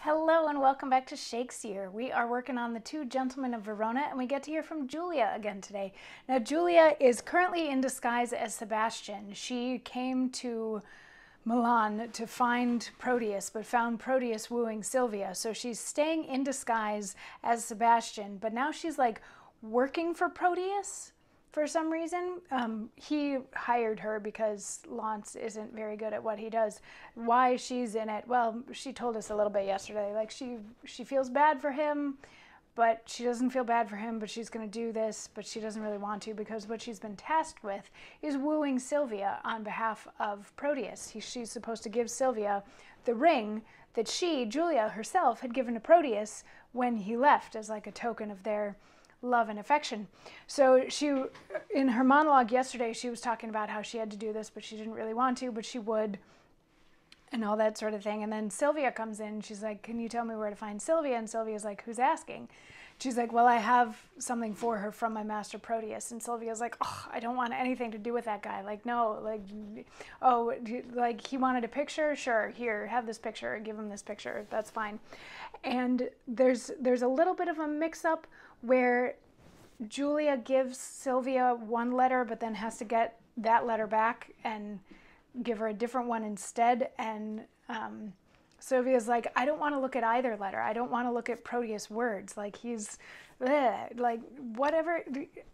Hello and welcome back to Shakesyear. We are working on The Two Gentlemen of Verona and we get to hear from Julia again today. Now Julia is currently in disguise as Sebastian. She came to Milan to find Proteus, but found Proteus wooing Sylvia. So she's staying in disguise as Sebastian, but now she's like working for Proteus for some reason. He hired her because Lance isn't very good at what he does. Why she's in it, well, she told us a little bit yesterday. Like she feels bad for him, but she doesn't feel bad for him, but she's going to do this, but she doesn't really want to because what she's been tasked with is wooing Sylvia on behalf of Proteus. She's supposed to give Sylvia the ring that she, Julia herself, had given to Proteus when he left as like a token of their love and affection. So she, in her monologue yesterday, she was talking about how she had to do this, but she didn't really want to, but she would, and all that sort of thing. And then Sylvia comes in. She's like, can you tell me where to find Sylvia? And Sylvia's like, who's asking? She's like, well, I have something for her from my master Proteus. And Sylvia's like, oh, I don't want anything to do with that guy. Like, no, like, oh, like he wanted a picture? Sure, here, have this picture, give him this picture. That's fine. And there's a little bit of a mix-up where Julia gives Sylvia one letter, but then has to get that letter back and give her a different one instead. And Sylvia's like, I don't want to look at either letter. I don't want to look at Proteus' words. Like he's, like whatever.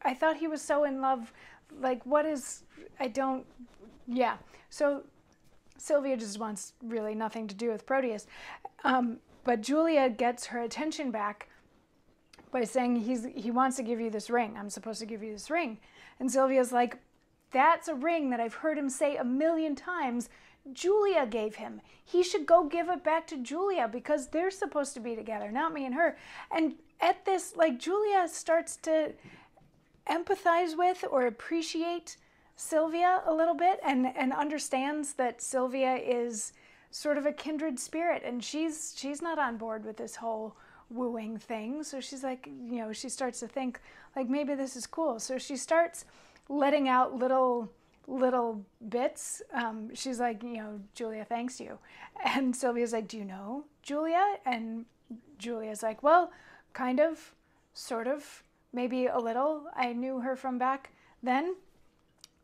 I thought he was so in love. Like what is, I don't, yeah. So Sylvia just wants really nothing to do with Proteus. But Julia gets her attention back by saying he wants to give you this ring. I'm supposed to give you this ring. And Sylvia's like, that's a ring that I've heard him say 1,000,000 times Julia gave him. He should go give it back to Julia because they're supposed to be together, not me and her. And at this, like, Julia starts to empathize with or appreciate Sylvia a little bit and understands that Sylvia is sort of a kindred spirit, and she's not on board with this whole wooing thing. So she's like, she starts to think like maybe this is cool. So she starts letting out little bits. She's like, Julia thanks you. And Sylvia's like, do you know Julia? And Julia's like, well, kind of, sort of, maybe a little. I knew her from back then.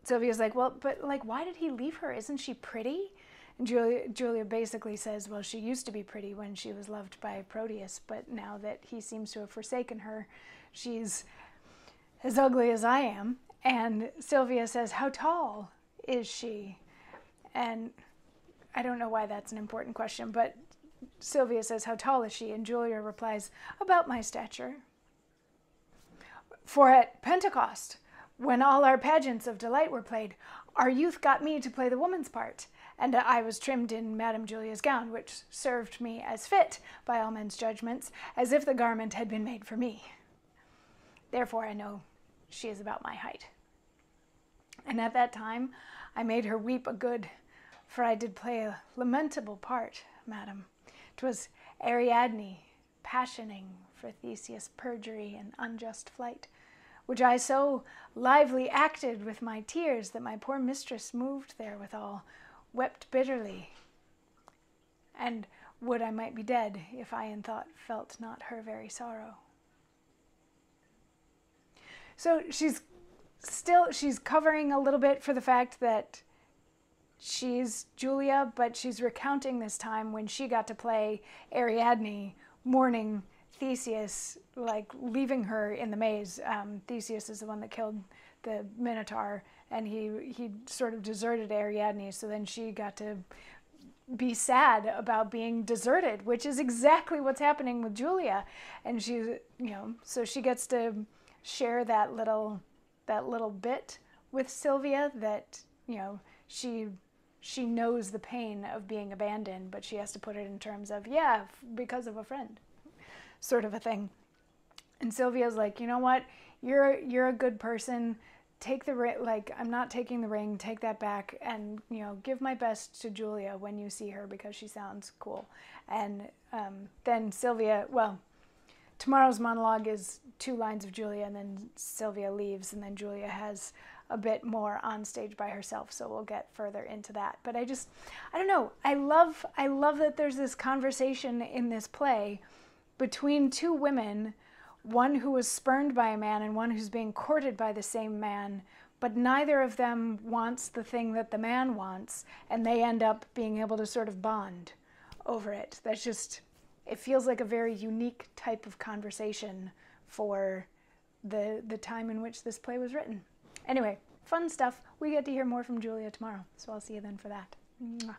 Sylvia's like, well, but like, why did he leave her? Isn't she pretty? And Julia basically says, well, she used to be pretty when she was loved by Proteus, but now that he seems to have forsaken her, she's as ugly as I am. And Sylvia says, how tall is she? And I don't know why that's an important question, but Sylvia says, how tall is she? And Julia replies, about my stature. For at Pentecost, when all our pageants of delight were played, our youth got me to play the woman's part, and I was trimmed in Madame Julia's gown, which served me as fit, by all men's judgments, as if the garment had been made for me. Therefore I know she is about my height. And at that time I made her weep a good, for I did play a lamentable part, madam. 'Twas Ariadne passioning for Theseus' perjury and unjust flight, which I so lively acted with my tears that my poor mistress, moved therewithal, wept bitterly, and would I might be dead if I in thought felt not her very sorrow. So she's covering a little bit for the fact that she's Julia, but she's recounting this time when she got to play Ariadne, mourning Theseus, like leaving her in the maze. Theseus is the one that killed the Minotaur, and he sort of deserted Ariadne, so then she got to be sad about being deserted, which is exactly what's happening with Julia. And she, so she gets to share that little bit with Sylvia that, she knows the pain of being abandoned, but she has to put it in terms of, yeah, because of a friend, sort of a thing. And Sylvia's like, you know what, you're a good person. Take the ring, like, I'm not taking the ring, take that back, and, give my best to Julia when you see her because she sounds cool. And then Sylvia, well, tomorrow's monologue is 2 lines of Julia, and then Sylvia leaves, and then Julia has a bit more on stage by herself, so we'll get further into that. But I don't know, I love that there's this conversation in this play between two women, one who was spurned by a man and one who's being courted by the same man, but neither of them wants the thing that the man wants, and they end up being able to sort of bond over it. That's just, it feels like a very unique type of conversation for the time in which this play was written. Anyway, fun stuff. We get to hear more from Julia tomorrow, so I'll see you then for that. Mwah.